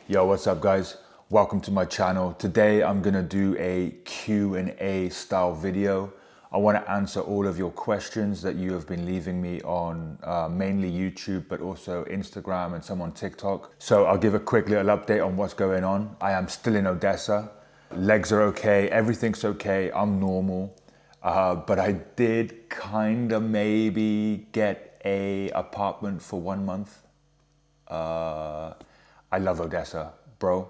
Yo, what's up guys? Welcome to my channel. Today I'm gonna do a Q&A style video. I wanna answer all of your questions that you have been leaving me on mainly YouTube, but also Instagram and some on TikTok. So I'll give a quick little update on what's going on. I am still in Odessa. Legs are okay, everything's okay, I'm normal. But I did kinda maybe get a apartment for 1 month. I love Odessa, bro.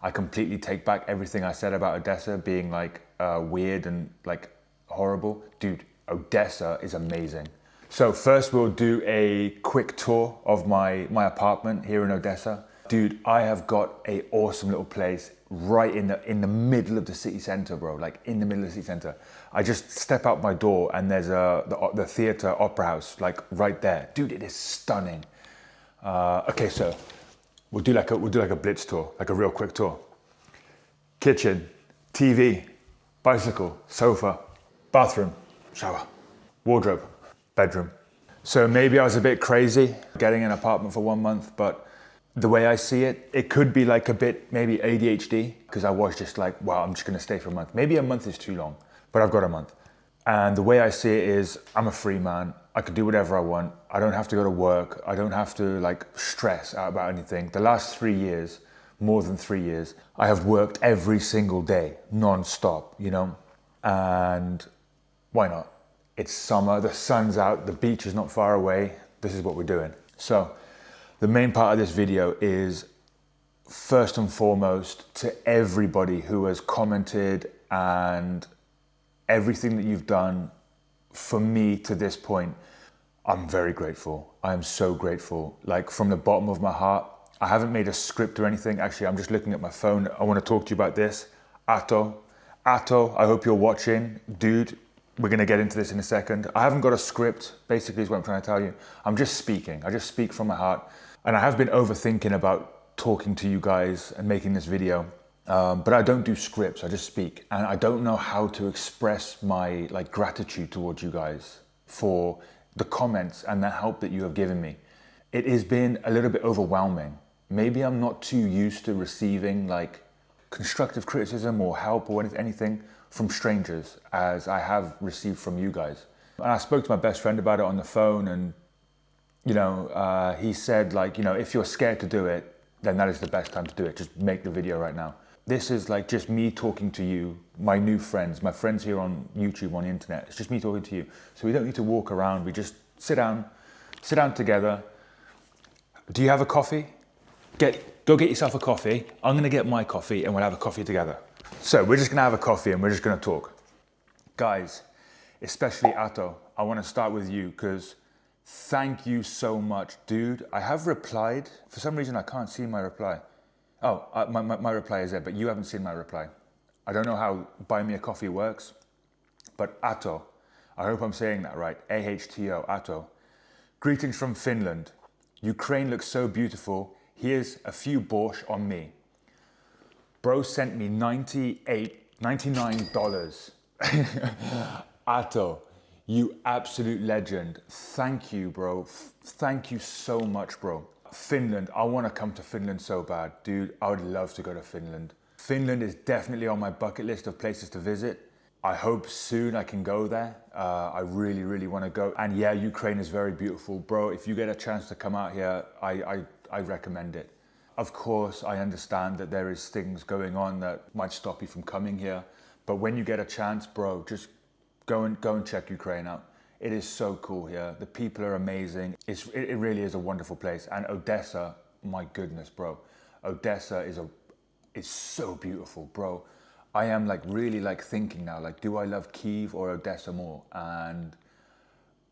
I completely take back everything I said about Odessa being like weird and like horrible. Dude, Odessa is amazing. So first we'll do a quick tour of my apartment here in Odessa. Dude, I have got a awesome little place right in the middle of the city center, bro. Like in the middle of the city center. I just step out my door and there's the theater opera house like right there. Dude, it is stunning. Okay, so we'll do like a blitz tour, like a real quick tour. Kitchen, TV, bicycle, sofa, bathroom, shower, wardrobe, bedroom. So maybe I was a bit crazy getting an apartment for 1 month, but the way I see it, it could be like a bit maybe ADHD, because I was just like, wow, I'm just gonna stay for a month. Maybe a month is too long, but I've got a month. And the way I see it is I'm a free man. I can do whatever I want. I don't have to go to work. I don't have to like stress out about anything. The last 3 years, more than 3 years, I have worked every single day, non-stop, you know? And why not? It's summer, the sun's out, the beach is not far away. This is what we're doing. So the main part of this video is first and foremost to everybody who has commented and everything that you've done for me to this point. I'm very grateful. I am so grateful. Like from the bottom of my heart. I haven't made a script or anything. Actually, I'm just looking at my phone. I want to talk to you about this. Atto, I hope you're watching. Dude, we're going to get into this in a second. I haven't got a script, basically is what I'm trying to tell you. I'm just speaking. I just speak from my heart. And I have been overthinking about talking to you guys and making this video. But I don't do scripts, I just speak. And I don't know how to express my like gratitude towards you guys for the comments and the help that you have given me. It has been a little bit overwhelming. Maybe I'm not too used to receiving like constructive criticism or help or anything from strangers as I have received from you guys. And I spoke to my best friend about it on the phone, and you know, he said like, you know, if you're scared to do it, then that is the best time to do it. Just make the video right now. This is like just me talking to you, my new friends, my friends here on YouTube, on the internet. It's just me talking to you. So we don't need to walk around. We just sit down together. Do you have a coffee? Go get yourself a coffee. I'm gonna get my coffee and we'll have a coffee together. So we're just gonna have a coffee and we're just gonna talk. Guys, especially Atto, I wanna start with you because thank you so much, dude. I have replied. For some reason, I can't see my reply. Oh, my reply is there, but you haven't seen my reply. I don't know how Buy Me a Coffee works, but Atto, I hope I'm saying that right, AHTO, Atto. Greetings from Finland. Ukraine looks so beautiful. Here's a few borscht on me. Bro sent me $99. Atto, you absolute legend. Thank you, bro. Thank you so much, bro. Finland, I want to come to Finland so bad. Dude, I would love to go to Finland. Finland is definitely on my bucket list of places to visit. I hope soon I can go there. I really, really want to go. And yeah, Ukraine is very beautiful. Bro, if you get a chance to come out here, I recommend it. Of course, I understand that there is things going on that might stop you from coming here. But when you get a chance, bro, just go and check Ukraine out. It is so cool here. The people are amazing. It really is a wonderful place. And Odessa, my goodness, bro. Odessa is so beautiful, bro. I am like really like thinking now, like, do I love Kyiv or Odessa more? And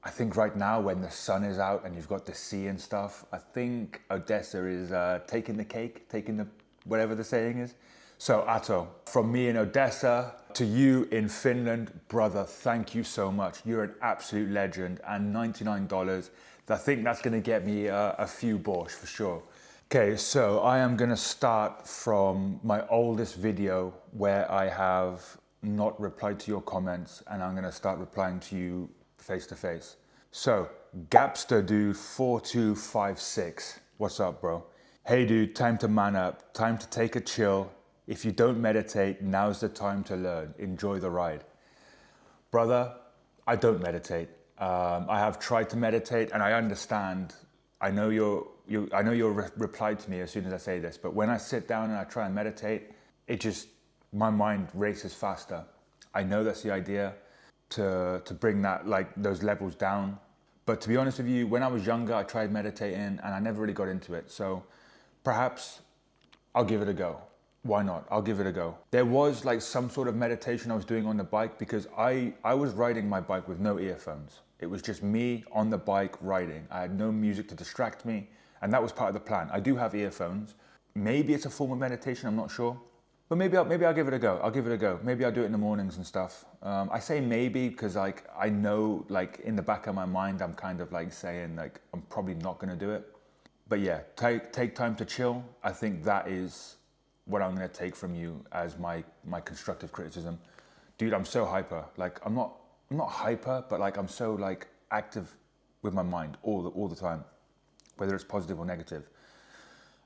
I think right now when the sun is out and you've got the sea and stuff, I think Odessa is taking the cake, taking the, whatever the saying is. So Atto, from me in Odessa to you in Finland, brother, thank you so much. You're an absolute legend, and $99, I think that's gonna get me a few borscht for sure. Okay, so I am gonna start from my oldest video where I have not replied to your comments, and I'm gonna start replying to you face to face. So, Gapster Dude 4256, what's up, bro? Hey dude, time to man up, time to take a chill. If you don't meditate, now's the time to learn. Enjoy the ride. Brother, I don't meditate. I have tried to meditate, and I understand. I know your reply to me as soon as I say this, but when I sit down and I try and meditate, my mind races faster. I know that's the idea, to bring that, like, those levels down. But to be honest with you, when I was younger, I tried meditating and I never really got into it. So perhaps I'll give it a go. Why not? I'll give it a go. There was like some sort of meditation I was doing on the bike, because I was riding my bike with no earphones. It was just me on the bike riding. I had no music to distract me, and that was part of the plan. I do have earphones. Maybe it's a form of meditation, I'm not sure. But maybe I'll give it a go. I'll give it a go. Maybe I'll do it in the mornings and stuff. I say maybe because, like, I know, like, in the back of my mind, I'm kind of like saying, like, I'm probably not going to do it. But yeah, take time to chill. I think that is what I'm going to take from you as my constructive criticism. Dude, I'm so hyper. Like, I'm not hyper, but like I'm so like active with my mind all the time, whether it's positive or negative.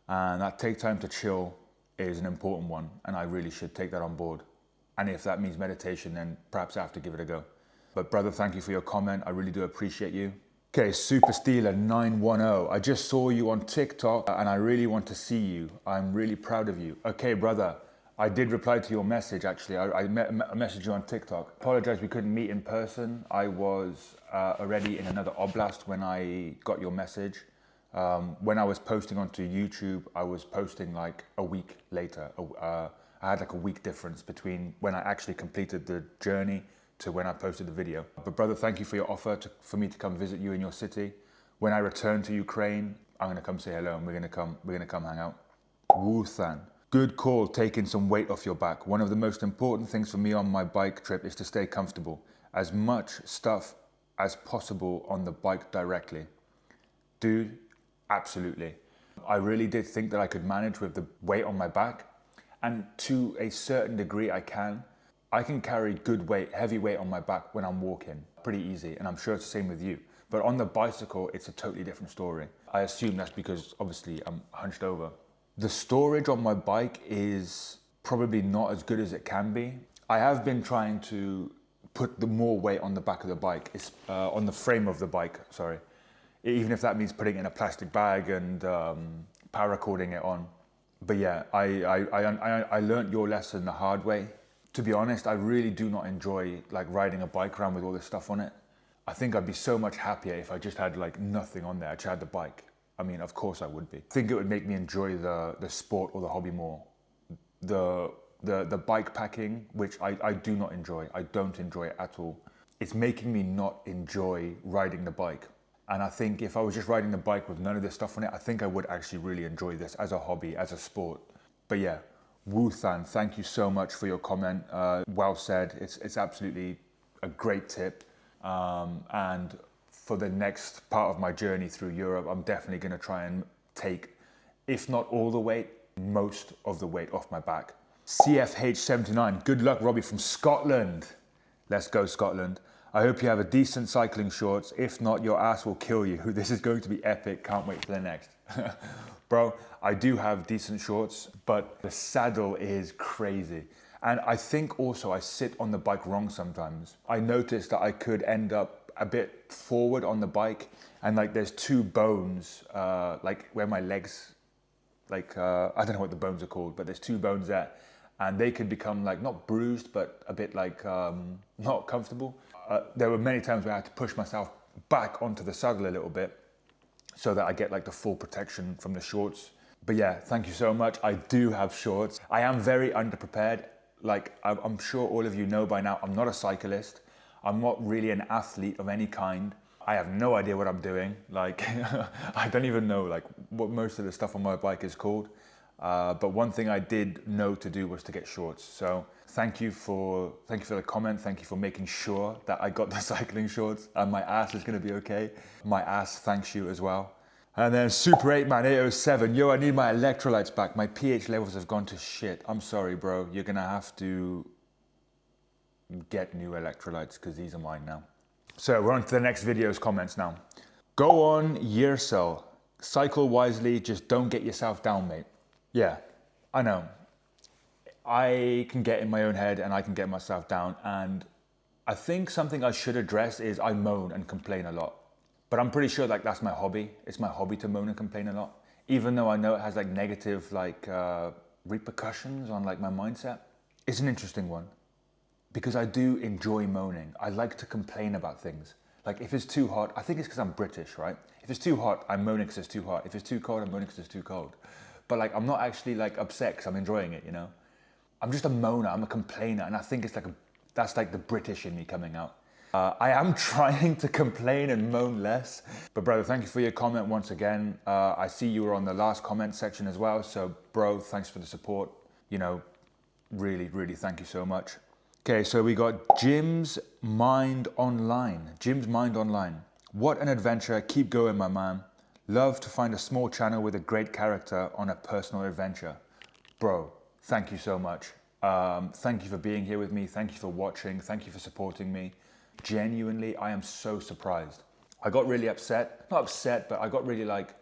And that take time to chill is an important one, and I really should take that on board. And if that means meditation, then perhaps I have to give it a go. But brother, thank you for your comment. I really do appreciate you. Okay, Super Steeler 910. I just saw you on TikTok and I really want to see you. I'm really proud of you. Okay, brother, I did reply to your message actually. I messaged you on TikTok. Apologize we couldn't meet in person. I was already in another oblast when I got your message. When I was posting onto YouTube, I was posting like a week later. I had like a week difference between when I actually completed the journey to when I posted the video. But brother, thank you for your offer for me to come visit you in your city. When I return to Ukraine, I'm gonna come say hello and we're gonna come hang out. Wuthan. Good call taking some weight off your back. One of the most important things for me on my bike trip is to stay comfortable. As much stuff as possible on the bike directly. Dude, absolutely. I really did think that I could manage with the weight on my back, and to a certain degree I can. I can carry good weight, heavy weight on my back when I'm walking, pretty easy, and I'm sure it's the same with you. But on the bicycle, it's a totally different story. I assume that's because obviously I'm hunched over. The storage on my bike is probably not as good as it can be. I have been trying to put the more weight on the back of the bike, on the frame of the bike, sorry. Even if that means putting it in a plastic bag and paracording it on. But yeah, I learned your lesson the hard way. To be honest, I really do not enjoy like riding a bike around with all this stuff on it. I think I'd be so much happier if I just had like nothing on there. I just had the bike. I mean, of course I would be. I think it would make me enjoy the sport or the hobby more. The bike packing, which I do not enjoy. I don't enjoy it at all. It's making me not enjoy riding the bike. And I think if I was just riding the bike with none of this stuff on it, I think I would actually really enjoy this as a hobby, as a sport. But yeah, Wuthan, thank you so much for your comment. Well said. It's absolutely a great tip. And for the next part of my journey through Europe, I'm definitely going to try and take, if not all the weight, most of the weight off my back. CFH79, good luck, Robbie from Scotland. Let's go, Scotland. I hope you have a decent cycling shorts. If not, your ass will kill you. This is going to be epic. Can't wait for the next. Bro, I do have decent shorts, but the saddle is crazy. And I think also I sit on the bike wrong sometimes. I noticed that I could end up a bit forward on the bike, and like there's two bones, like where my legs, like, I don't know what the bones are called, but there's two bones there, and they could become like, not bruised, but a bit like not comfortable. There were many times where I had to push myself back onto the saddle a little bit so that I get like the full protection from the shorts. But yeah, thank you so much. I do have shorts. I am very underprepared. Like, I'm sure all of you know by now, I'm not a cyclist. I'm not really an athlete of any kind. I have no idea what I'm doing. Like, I don't even know like what most of the stuff on my bike is called. But one thing I did know to do was to get shorts. So thank you for the comment. Thank you for making sure that I got the cycling shorts and my ass is gonna be okay. My ass thanks you as well. And then Super 8 Man 807, yo, I need my electrolytes back. My pH levels have gone to shit. I'm sorry, bro. You're gonna have to get new electrolytes because these are mine now. So we're on to the next video's comments now. Go on, Yersel. Cycle wisely, just don't get yourself down, mate. Yeah, I know. I can get in my own head and I can get myself down. And I think something I should address is I moan and complain a lot. But I'm pretty sure like that's my hobby. It's my hobby to moan and complain a lot. Even though I know it has like negative repercussions on like my mindset. It's an interesting one. Because I do enjoy moaning. I like to complain about things. Like if it's too hot, I think it's because I'm British, right? If it's too hot, I'm moaning because it's too hot. If it's too cold, I'm moaning because it's too cold. But like I'm not actually like upset because I'm enjoying it, you know? I'm just a moaner, I'm a complainer, and I think it's like that's like the British in me coming out. I am trying to complain and moan less. But brother, thank you for your comment once again. I see you were on the last comment section as well. So bro, thanks for the support. You know, really, really thank you so much. Okay, so we got Jim's Mind Online. Jim's Mind Online. What an adventure. Keep going, my man. Love to find a small channel with a great character on a personal adventure. Bro, thank you so much. Thank you for being here with me. Thank you for watching. Thank you for supporting me. Genuinely, I am so surprised. I got really upset. Not upset, but I got really like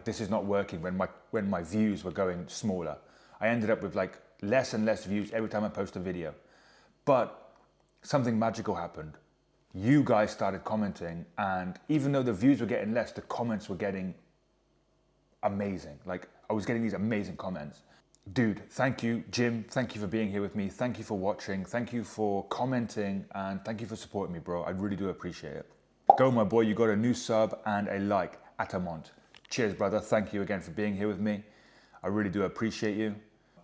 this is not working when my views were going smaller. I ended up with like less and less views every time I post a video. But something magical happened. You guys started commenting, and even though the views were getting less, the comments were getting amazing. Like I was getting these amazing comments. Dude, thank you, Jim. Thank you for being here with me. Thank you for watching. Thank you for commenting, and thank you for supporting me, bro. I really do appreciate it. Go, my boy. You got a new sub and a like, Atamont. Cheers, brother. Thank you again for being here with me. I really do appreciate you.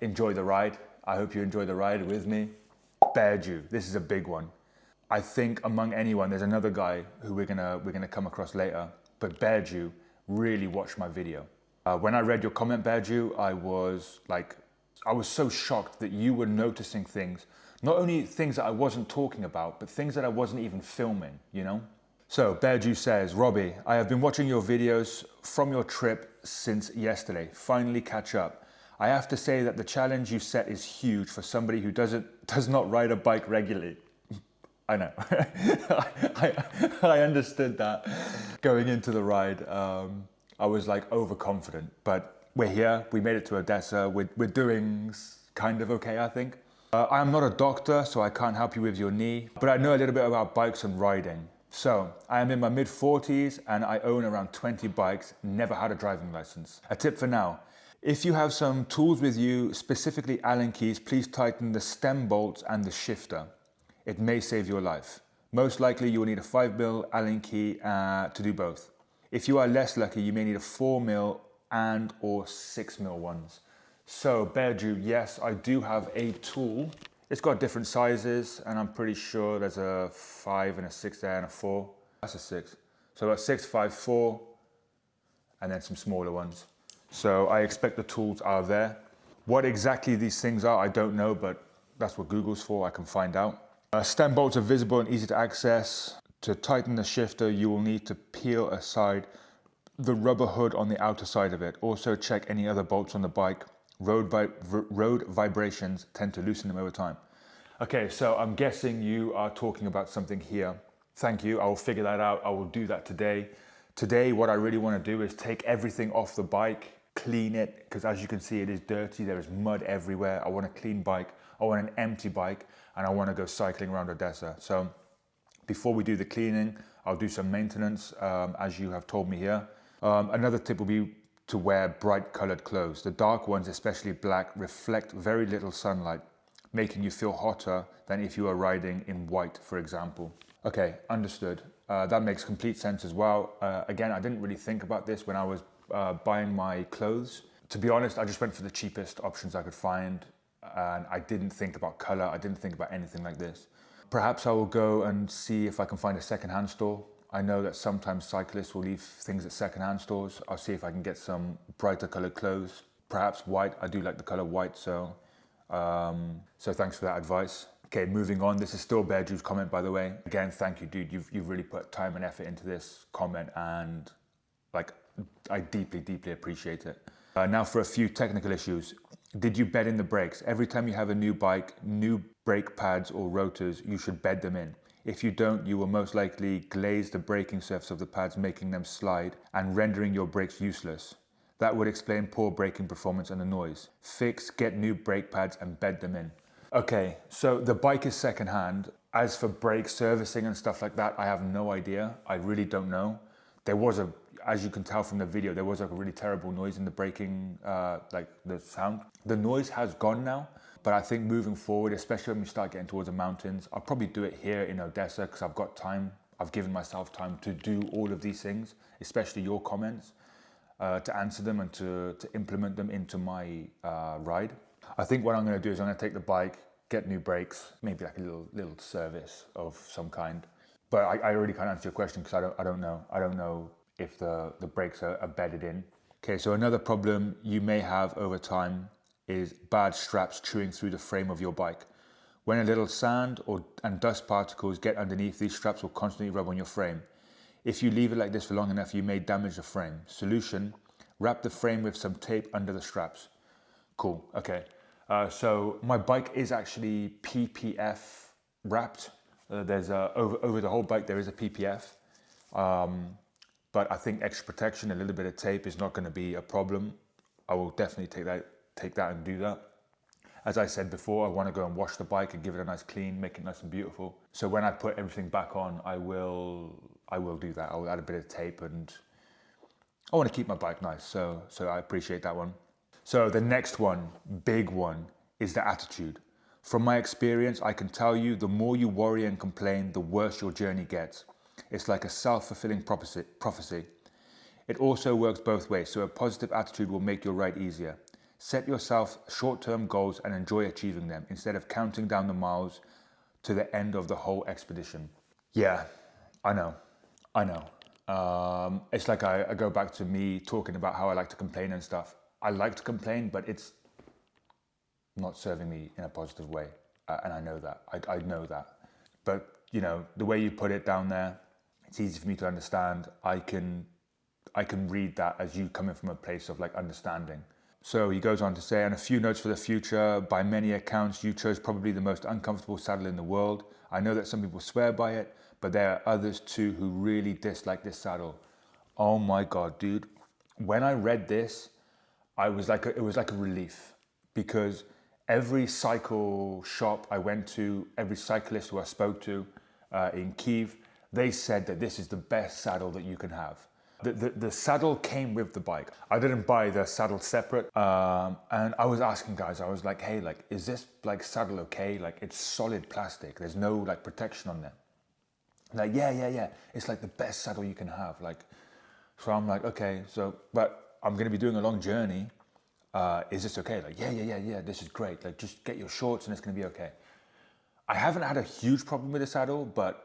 Enjoy the ride. I hope you enjoy the ride with me. Bear Jew, this is a big one. I think among anyone, there's another guy who we're gonna come across later, but Bear Jew really watched my video. When I read your comment, Bear Jew, I was so shocked that you were noticing things, not only things that I wasn't talking about, but things that I wasn't even filming, you know? So Bear Jew says, Robbie, I have been watching your videos from your trip since yesterday. Finally catch up. I have to say that the challenge you set is huge for somebody who does not ride a bike regularly. I know. I understood that going into the ride. I was like overconfident, but we're here. We made it to Odessa. We're doing kind of okay, I think. I am not a doctor, so I can't help you with your knee, but I know a little bit about bikes and riding. So I am in my mid-40s and I own around 20 bikes, never had a driving license. A tip for now. If you have some tools with you, specifically Allen keys, please tighten the stem bolts and the shifter. It may save your life. Most likely you will need a 5mm Allen key to do both. If you are less lucky, you may need a 4mm and or 6mm ones. So Bear Jew, yes, I do have a tool. It's got different sizes and I'm pretty sure there's a 5 and a 6 there and a 4. That's a 6. So a 6, 5, 4 and then some smaller ones. So I expect the tools are there. What exactly these things are, I don't know, but that's what Google's for, I can find out. Stem bolts are visible and easy to access. To tighten the shifter, you will need to peel aside the rubber hood on the outer side of it. Also check any other bolts on the bike. Road vibrations tend to loosen them over time. Okay, so I'm guessing you are talking about something here. Thank you, I will figure that out. I will do that today. Today, what I really want to do is take everything off the bike, clean it, because as you can see, it is dirty. There is mud everywhere. I want a clean bike. I want an empty bike, and I want to go cycling around Odessa. So before we do the cleaning, I'll do some maintenance, as you have told me here. Another tip will be to wear bright colored clothes. The dark ones, especially black, reflect very little sunlight, making you feel hotter than if you are riding in white, for example. Okay, understood. That makes complete sense as well. Again, I didn't really think about this when I was buying my clothes. To be honest, I just went for the cheapest options I could find, and I didn't think about color. I didn't think about anything like this. Perhaps I will go and see if I can find a secondhand store. I know that sometimes cyclists will leave things at secondhand stores. I'll see if I can get some brighter colored clothes. Perhaps white. I do like the color white, so thanks for that advice. Okay, moving on. This is still Bear Jew's comment, by the way. Again, thank you, dude. You've really put time and effort into this comment, and like I deeply, deeply appreciate it. Now for a few technical issues. Did you bed in the brakes? Every time you have a new bike, new brake pads or rotors, you should bed them in. If you don't, you will most likely glaze the braking surface of the pads, making them slide and rendering your brakes useless. That would explain poor braking performance and the noise. Fix, get new brake pads and bed them in. Okay, so the bike is secondhand. As for brake servicing and stuff like that, I have no idea. I really don't know. There was as you can tell from the video, there was a really terrible noise in the braking, like the sound. The noise has gone now, but I think moving forward, especially when we start getting towards the mountains, I'll probably do it here in Odessa because I've got time. I've given myself time to do all of these things, especially your comments, to answer them and to implement them into my ride. I think what I'm going to do is I'm going to take the bike, get new brakes, maybe like a little service of some kind. But I already can't answer your question because I don't know. I don't know if the brakes are bedded in. Okay, so another problem you may have over time is bad straps chewing through the frame of your bike. When a little sand and dust particles get underneath, these straps will constantly rub on your frame. If you leave it like this for long enough, you may damage the frame. Solution, wrap the frame with some tape under the straps. Cool, okay. So my bike is actually PPF wrapped. There's over the whole bike there is a PPF, but I think extra protection, a little bit of tape is not going to be a problem. I will definitely take that and do that. As I said before, I want to go and wash the bike and give it a nice clean, make it nice and beautiful. So when I put everything back on, I will do that. I will add a bit of tape, and I want to keep my bike nice. So I appreciate that one. So the next one, big one, is the attitude. From my experience, I can tell you the more you worry and complain, the worse your journey gets. It's like a self-fulfilling prophecy. It also works both ways, so a positive attitude will make your ride easier. Set yourself short-term goals and enjoy achieving them instead of counting down the miles to the end of the whole expedition. Yeah, I know. It's like I go back to me talking about how I like to complain and stuff. I like to complain, but it's not serving me in a positive way. And I know that. I know that. But, you know, the way you put it down there, it's easy for me to understand. I can read that as you coming from a place of like understanding. So he goes on to say, and a few notes for the future. By many accounts, you chose probably the most uncomfortable saddle in the world. I know that some people swear by it, but there are others too who really dislike this saddle. Oh my God, dude. When I read this, it was like a relief, because every cycle shop I went to, every cyclist who I spoke to in Kyiv, they said that this is the best saddle that you can have. The saddle came with the bike. I didn't buy the saddle separate. And I was asking guys, I was like, hey, like, is this like saddle okay? Like, it's solid plastic. There's no like protection on there. Like, yeah. It's like the best saddle you can have. Like, so I'm like, okay, but I'm going to be doing a long journey. Is this okay? Like, yeah, this is great. Like, just get your shorts and it's going to be okay. I haven't had a huge problem with the saddle, but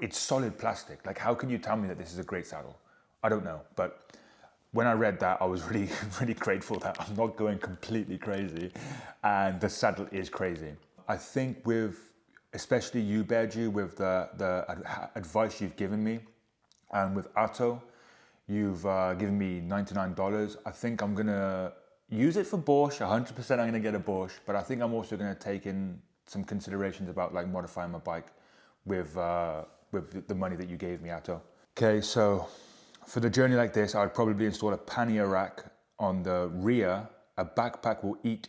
it's solid plastic. Like, how can you tell me that this is a great saddle? I don't know. But when I read that, I was really, really grateful that I'm not going completely crazy. And the saddle is crazy. I think especially you, Berju, with the advice you've given me, and with Atto, you've given me $99. I think I'm gonna use it for Borsche. 100% I'm gonna get a Borsche, but I think I'm also gonna take in some considerations about like modifying my bike with the money that you gave me, Atto. Okay, so for the journey like this, I would probably install a pannier rack on the rear. A backpack will eat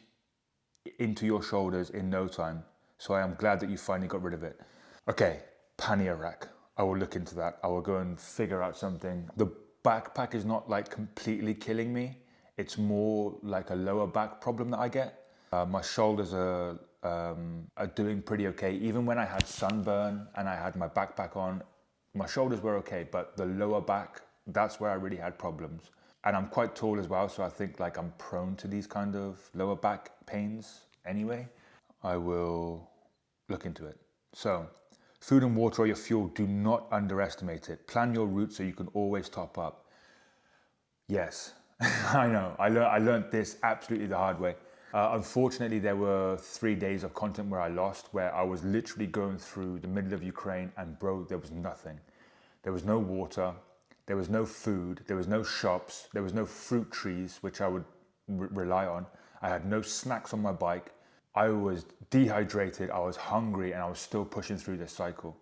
into your shoulders in no time. So I am glad that you finally got rid of it. Okay, pannier rack. I will look into that. I will go and figure out something. The backpack is not like completely killing me. It's more like a lower back problem that I get. My shoulders are doing pretty okay. Even when I had sunburn and I had my backpack on, my shoulders were okay, but the lower back, that's where I really had problems. And I'm quite tall as well, so I think like I'm prone to these kind of lower back pains anyway. I will look into it. So, food and water or your fuel, do not underestimate it. Plan your route so you can always top up. Yes, I know. I learned this absolutely the hard way. Unfortunately, there were 3 days of content where I lost, where I was literally going through the middle of Ukraine and bro, there was nothing. There was no water, there was no food, there was no shops, there was no fruit trees, which I would rely on. I had no snacks on my bike. I was dehydrated, I was hungry, and I was still pushing through this cycle.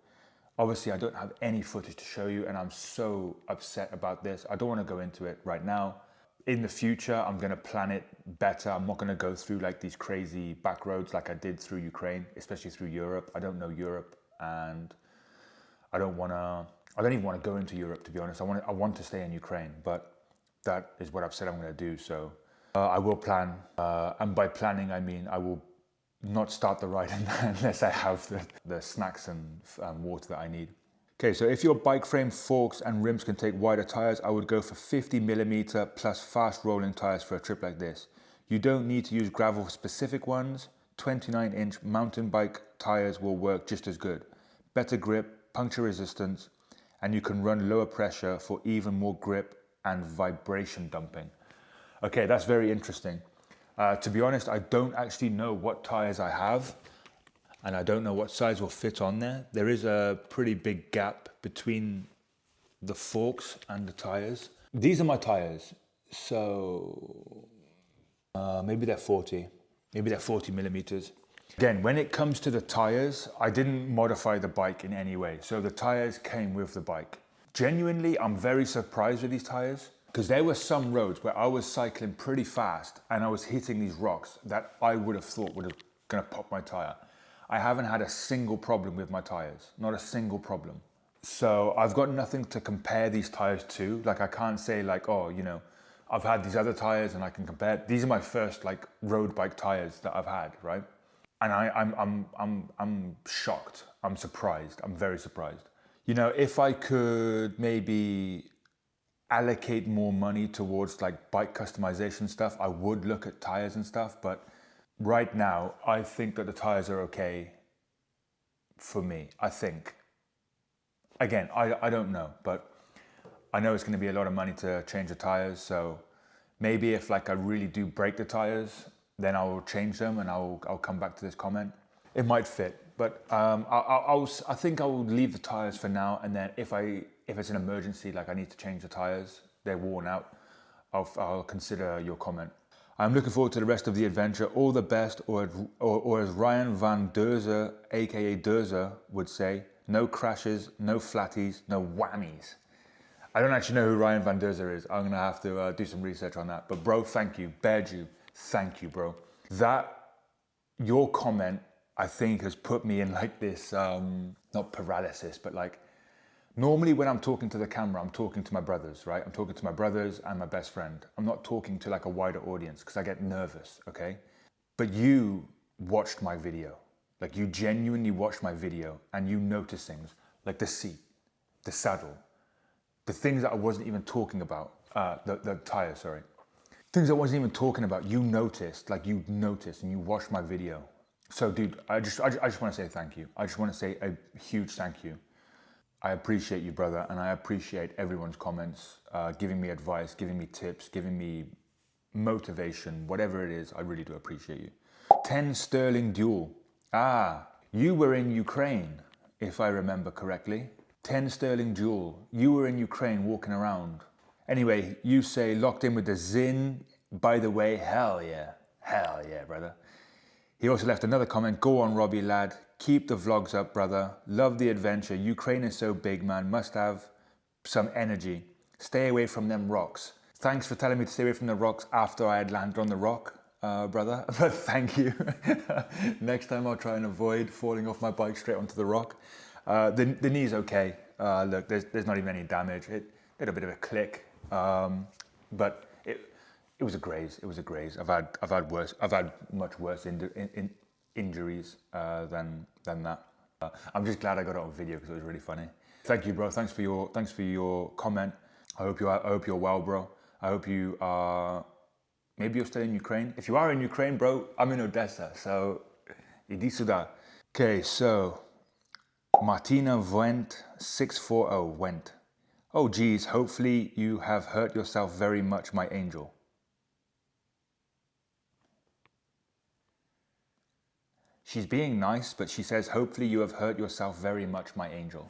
Obviously, I don't have any footage to show you, and I'm so upset about this. I don't want to go into it right now. In the future, I'm going to plan it better. I'm not going to go through like these crazy back roads like I did through Ukraine, especially through Europe. I don't know Europe, and I don't even want to go into Europe, to be honest. I want to stay in Ukraine, but that is what I've said I'm going to do. So I will plan, and by planning, I mean I will not start the ride unless I have the snacks and water that I need. Okay, so if your bike frame, forks and rims can take wider tires, I would go for 50mm plus fast rolling tires for a trip like this. You don't need to use gravel specific ones. 29-inch mountain bike tires will work just as good. Better grip, puncture resistance, and you can run lower pressure for even more grip and vibration dumping. Okay, that's very interesting. To be honest, I don't actually know what tires I have, and I don't know what size will fit on there. There is a pretty big gap between the forks and the tires. These are my tires, so maybe they're 40 millimeters. Again, when it comes to the tires, I didn't modify the bike in any way. So the tires came with the bike. Genuinely, I'm very surprised with these tires, because there were some roads where I was cycling pretty fast and I was hitting these rocks that I would have thought would have gonna pop my tire. I haven't had a single problem with my tires, not a single problem. So I've got nothing to compare these tires to. Like, I can't say like, oh, you know, I've had these other tires and I can compare. These are my first like road bike tires that I've had, right? And I'm shocked. I'm surprised. I'm very surprised. You know, if I could maybe allocate more money towards like bike customization stuff, I would look at tires and stuff. But right now, I think that the tires are okay for me. I think. Again, I don't know, but I know it's going to be a lot of money to change the tires. So maybe if like I really do break the tires, then I will change them and I'll come back to this comment. It might fit, but I think I will leave the tires for now. And then if it's an emergency, like I need to change the tires, they're worn out, I'll consider your comment. I'm looking forward to the rest of the adventure. All the best, or as Ryan van Derzer, aka Derzer, would say, no crashes, no flatties, no whammies. I don't actually know who Ryan van Derzer is. I'm gonna have to do some research on that. But bro, thank you. Bearju, thank you, bro. Your comment, I think, has put me in like this, not paralysis, but like, normally when I'm talking to the camera, I'm talking to my brothers, right? I'm talking to my brothers and my best friend. I'm not talking to like a wider audience because I get nervous, okay? But you watched my video. Like, you genuinely watched my video and you noticed things like the seat, the saddle, the things that I wasn't even talking about, the tire, sorry. Things I wasn't even talking about, you noticed and you watched my video. So dude, I just want to say thank you. I just want to say a huge thank you. I appreciate you, brother, and I appreciate everyone's comments, giving me advice, giving me tips, giving me motivation, whatever it is. I really do appreciate you. 10 Sterling Duel. You were in Ukraine, if I remember correctly. 10 Sterling Duel. You were in Ukraine walking around. Anyway, you say locked in with the Zin. By the way, hell yeah, brother. He also left another comment. Go on, Robbie lad. Keep the vlogs up, brother. Love the adventure. Ukraine is so big, man. Must have some energy. Stay away from them rocks. Thanks for telling me to stay away from the rocks after I had landed on the rock, brother. But thank you. Next time I'll try and avoid falling off my bike straight onto the rock. The knee's okay. Look, there's not even any damage. It did a bit of a click, but it was a graze. It was a graze. I've had worse. I've had much worse injuries than that. I'm just glad I got it on video because it was really funny. Thank you, bro. Thanks for your comment. I hope you're well, bro. I hope you are. Maybe you're still in Ukraine. If you are in Ukraine, bro, I'm in Odessa. So, idi sюда. Okay, so Martina Went 640 went. Oh geez, hopefully you have hurt yourself very much, my angel. She's being nice, but she says, hopefully you have hurt yourself very much, my angel.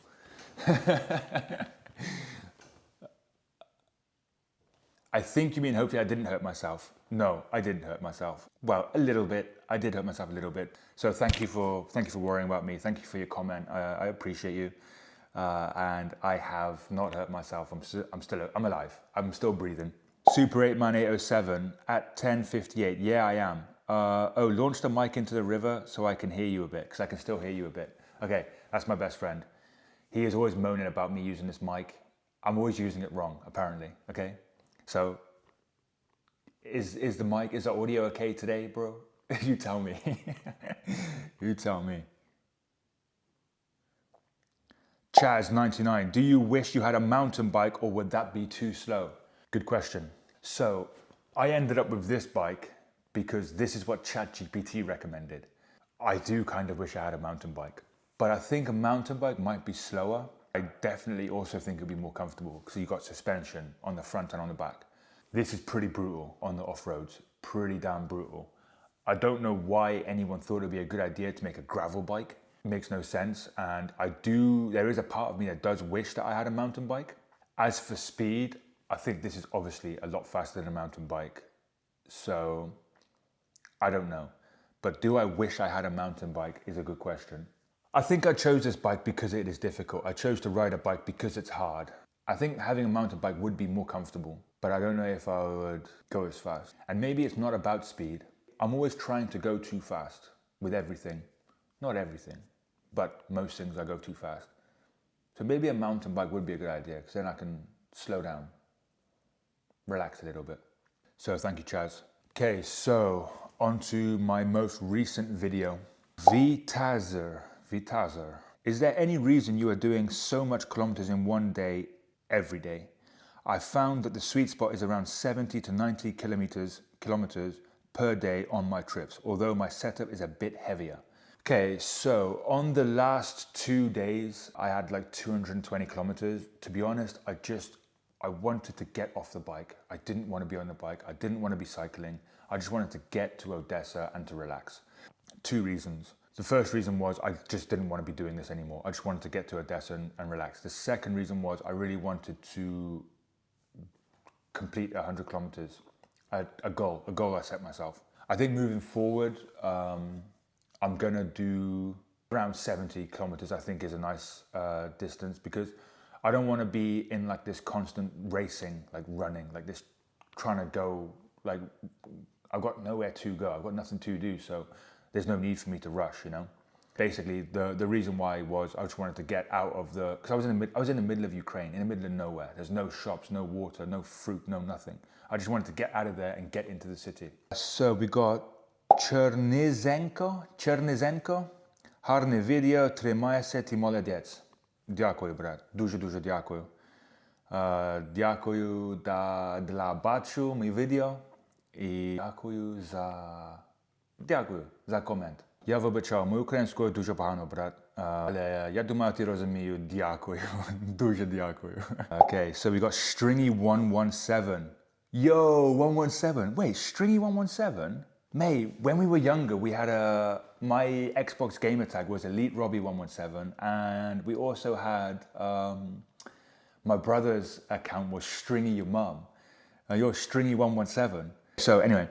I think you mean hopefully I didn't hurt myself. No, I didn't hurt myself. Well, a little bit. I did hurt myself a little bit. So thank you for worrying about me. Thank you for your comment. I appreciate you. And I have not hurt myself. I'm alive. I'm still breathing. Super 8man 807 at 10:58. Yeah, I am. Launch the mic into the river so I can hear you a bit, because I can still hear you a bit. Okay, that's my best friend. He is always moaning about me using this mic. I'm always using it wrong, apparently. Okay, so is the audio okay today, bro? You tell me. You tell me. Chaz99, do you wish you had a mountain bike, or would that be too slow? Good question. So I ended up with this bike because this is what ChatGPT recommended. I do kind of wish I had a mountain bike, but I think a mountain bike might be slower. I definitely also think it'd be more comfortable because you've got suspension on the front and on the back. This is pretty brutal on the off-roads, pretty damn brutal. I don't know why anyone thought it'd be a good idea to make a gravel bike. It makes no sense. And there is a part of me that does wish that I had a mountain bike. As for speed, I think this is obviously a lot faster than a mountain bike. So I don't know. But do I wish I had a mountain bike is a good question. I think I chose this bike because it is difficult. I chose to ride a bike because it's hard. I think having a mountain bike would be more comfortable, but I don't know if I would go as fast. And maybe it's not about speed. I'm always trying to go too fast with everything. Not everything, but most things I go too fast. So maybe a mountain bike would be a good idea, because then I can slow down, relax a little bit. So thank you, Chaz. Okay, so on to my most recent video. Vitazer. Is there any reason you are doing so much kilometers in one day, every day? I found that the sweet spot is around 70 to 90 kilometers per day on my trips, although my setup is a bit heavier. Okay, so on the last 2 days, I had like 220 kilometers. To be honest, I wanted to get off the bike. I didn't want to be on the bike. I didn't want to be cycling. I just wanted to get to Odessa and to relax. 2 reasons. The first reason was I just didn't want to be doing this anymore. I just wanted to get to Odessa and relax. The second reason was I really wanted to complete 100 kilometers. A goal I set myself. I think moving forward, I'm gonna do around 70 kilometers. I think is a nice distance, because I don't want to be in like this constant racing, like running, like this, trying to go, like I've got nowhere to go. I've got nothing to do, so there's no need for me to rush, you know. Basically, the reason why was I just wanted to get out of because I was in the middle of Ukraine, in the middle of nowhere. There's no shops, no water, no fruit, no nothing. I just wanted to get out of there and get into the city. So we got Chernizenko. Harne video, trimajse ti molodec. Дякую, брат. Дуже дякую. Дякую для бачу мій відео. І дякую за комент. Я вибачав, мою українською дуже погано, брат. Але я думаю, ти розумію. Дякую. Дуже дякую. Okay, so we got Stringy117. Yo, 117. Wait, Stringy117? Mate, when we were younger, we had my Xbox gamer tag was Elite Robbie 117, and we also had, my brother's account was Stringy Your Mum. You're Stringy 117. So anyway,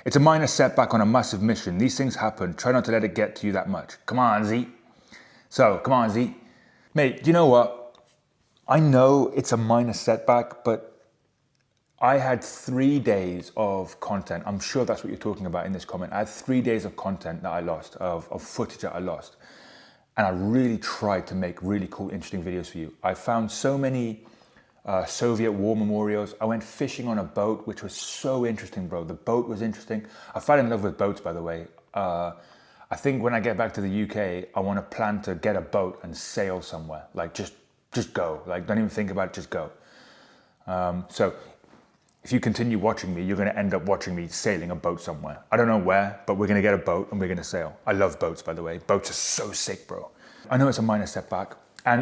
it's a minor setback on a massive mission. These things happen. Try not to let it get to you that much. Come on, Z. So, come on, Z. Mate, you know what? I know it's a minor setback, but I had 3 days of content. I'm sure that's what you're talking about in this comment. I had 3 days of content that I lost, of footage that I lost. And I really tried to make really cool, interesting videos for you. I found so many Soviet war memorials. I went fishing on a boat, which was so interesting, bro. The boat was interesting. I fell in love with boats, by the way. I think when I get back to the UK, I want to plan to get a boat and sail somewhere. Like just go. Like don't even think about it, just go. So if you continue watching me, you're going to end up watching me sailing a boat somewhere. I don't know where, but we're going to get a boat and we're going to sail. I love boats, by the way. Boats are so sick, bro. I know it's a minor setback, and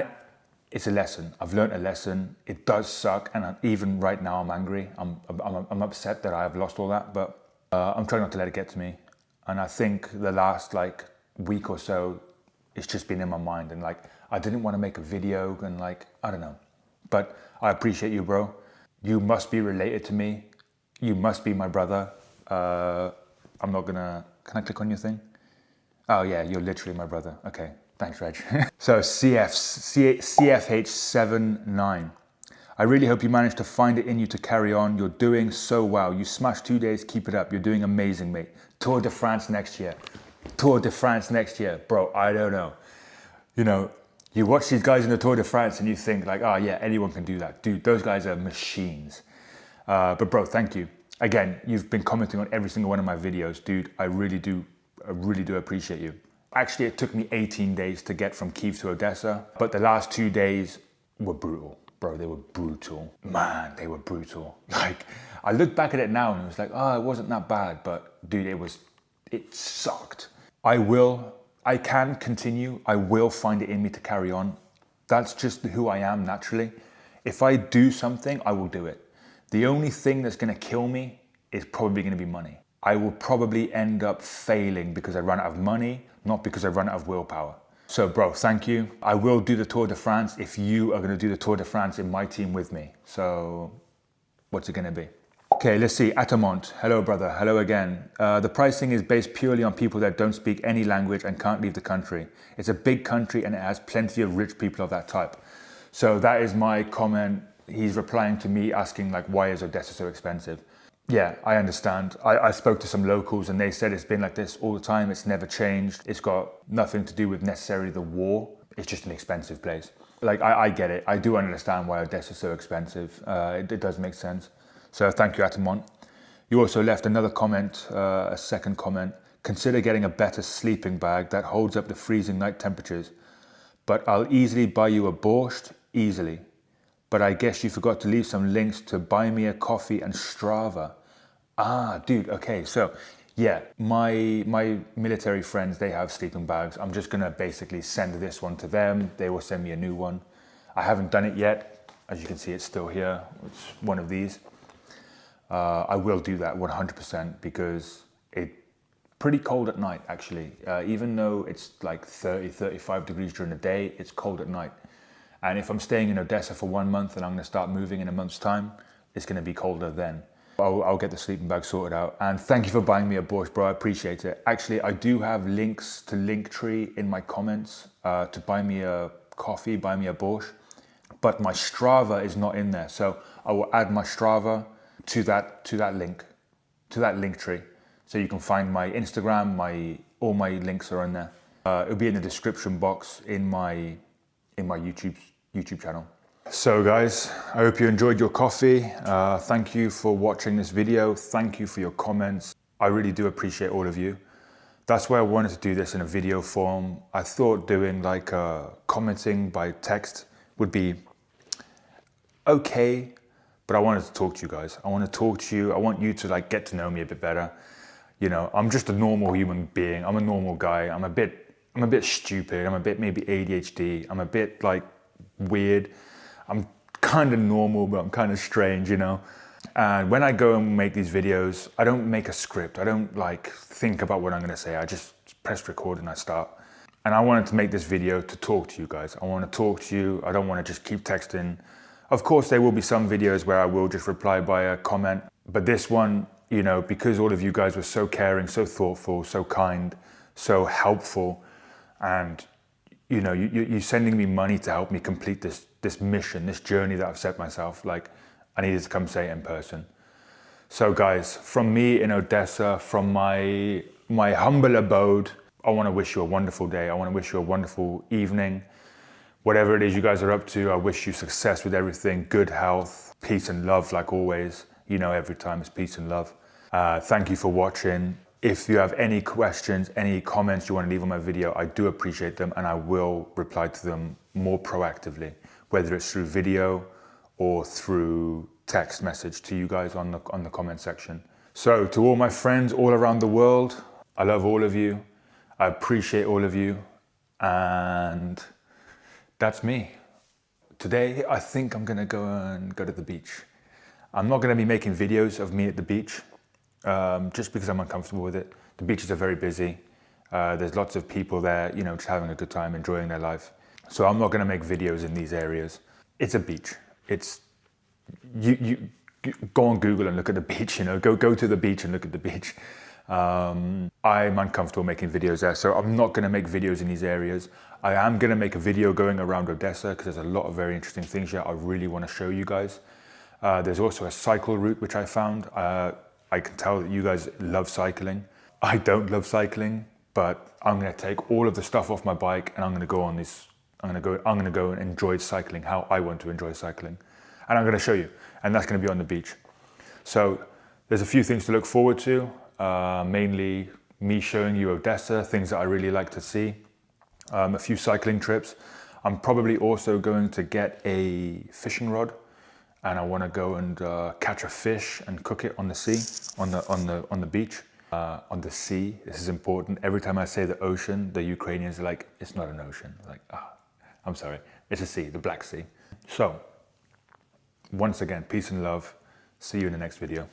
it's a lesson. I've learned a lesson. It does suck, and even right now I'm angry. I'm upset that I've lost all that, but I'm trying not to let it get to me. And I think the last like week or so, it's just been in my mind, and like I didn't want to make a video, and like I don't know. But I appreciate you, bro. You must be related to me. You must be my brother. I'm not gonna, can I click on your thing? Oh yeah, you're literally my brother. Okay, thanks Reg. So CFH79. I really hope you managed to find it in you to carry on. You're doing so well. You smashed 2 days, keep it up. You're doing amazing, mate. Tour de France next year. Tour de France next year. Bro, I don't know. You know, you watch these guys in the Tour de France and you think like, oh yeah, anyone can do that. Dude, those guys are machines. But bro, thank you. Again, you've been commenting on every single one of my videos. Dude, I really do appreciate you. Actually, it took me 18 days to get from Kyiv to Odessa, but the last 2 days were brutal. Bro, they were brutal. Man, they were brutal. Like, I look back at it now and it was like, oh, it wasn't that bad, but dude, it sucked. I can continue. I will find it in me to carry on. That's just who I am naturally. If I do something, I will do it. The only thing that's gonna kill me is probably gonna be money. I will probably end up failing because I run out of money, not because I run out of willpower. So bro, thank you. I will do the Tour de France if you are gonna do the Tour de France in my team with me. So what's it gonna be? Okay, let's see, Atamont. Hello brother, hello again. The pricing is based purely on people that don't speak any language and can't leave the country. It's a big country and it has plenty of rich people of that type. So that is my comment. He's replying to me asking like, why is Odessa so expensive? Yeah, I understand. I spoke to some locals and they said it's been like this all the time. It's never changed. It's got nothing to do with necessarily the war. It's just an expensive place. Like, I get it. I do understand why Odessa is so expensive. It does make sense. So thank you, Atamont. You also left another comment, a second comment. Consider getting a better sleeping bag that holds up the freezing night temperatures. But I'll easily buy you a borscht, easily. But I guess you forgot to leave some links to Buy Me a Coffee and Strava. Ah, dude, okay, so yeah, my military friends, they have sleeping bags. I'm just gonna basically send this one to them. They will send me a new one. I haven't done it yet. As you can see, it's still here. It's one of these. I will do that 100% because it's pretty cold at night, actually. Even though it's like 30, 35 degrees during the day, it's cold at night. And if I'm staying in Odessa for 1 month and I'm gonna start moving in a month's time, it's gonna be colder then. I'll get the sleeping bag sorted out. And thank you for buying me a borscht, bro, I appreciate it. Actually, I do have links to Linktree in my comments to buy me a coffee, buy me a borscht, but my Strava is not in there. So I will add my Strava to that Linktree. So you can find my Instagram, all my links are in there. It'll be in the description box in my YouTube channel. So guys, I hope you enjoyed your coffee. Thank you for watching this video. Thank you for your comments. I really do appreciate all of you. That's why I wanted to do this in a video form. I thought doing like commenting by text would be okay, but I wanted to talk to you guys. I want to talk to you. I want you to like get to know me a bit better. You know, I'm just a normal human being. I'm a normal guy. I'm a bit stupid. I'm a bit maybe ADHD. I'm a bit like weird. I'm kind of normal, but I'm kind of strange, you know? And when I go and make these videos, I don't make a script. I don't like think about what I'm gonna say. I just press record and I start. And I wanted to make this video to talk to you guys. I wanna talk to you. I don't wanna just keep texting. Of course, there will be some videos where I will just reply by a comment, but this one, you know, because all of you guys were so caring, so thoughtful, so kind, so helpful, and you know, you're sending me money to help me complete this mission, this journey that I've set myself. Like, I needed to come say it in person. So guys, from me in Odessa, from my humble abode, I want to wish you a wonderful day. I want to wish you a wonderful evening. Whatever it is you guys are up to, I wish you success with everything, good health, peace and love like always. You know, every time it's peace and love. Thank you for watching. If you have any questions, any comments you want to leave on my video, I do appreciate them and I will reply to them more proactively, whether it's through video or through text message to you guys on the comment section. So to all my friends all around the world, I love all of you. I appreciate all of you. And that's me. Today, I think I'm gonna go to the beach. I'm not gonna be making videos of me at the beach. Just because I'm uncomfortable with it. The beaches are very busy. There's lots of people there, you know, just having a good time, enjoying their life. So I'm not going to make videos in these areas. It's a beach. It's you go on Google and look at the beach, you know, go to the beach and look at the beach. I'm uncomfortable making videos there, so I'm not gonna make videos in these areas. I am gonna make a video going around Odessa because there's a lot of very interesting things here I really wanna show you guys. There's also a cycle route which I found. I can tell that you guys love cycling. I don't love cycling, but I'm gonna take all of the stuff off my bike and I'm gonna go on this, I'm gonna go and enjoy cycling how I want to enjoy cycling. And I'm gonna show you, and that's gonna be on the beach. So there's a few things to look forward to, mainly me showing you Odessa, things that I really like to see, a few cycling trips. I'm probably also going to get a fishing rod, and I wanna go and catch a fish and cook it on the sea, on the beach. On the sea, this is important. Every time I say the ocean, the Ukrainians are like, it's not an ocean. Like, I'm sorry, it's a sea, the Black Sea. So, once again, peace and love. See you in the next video.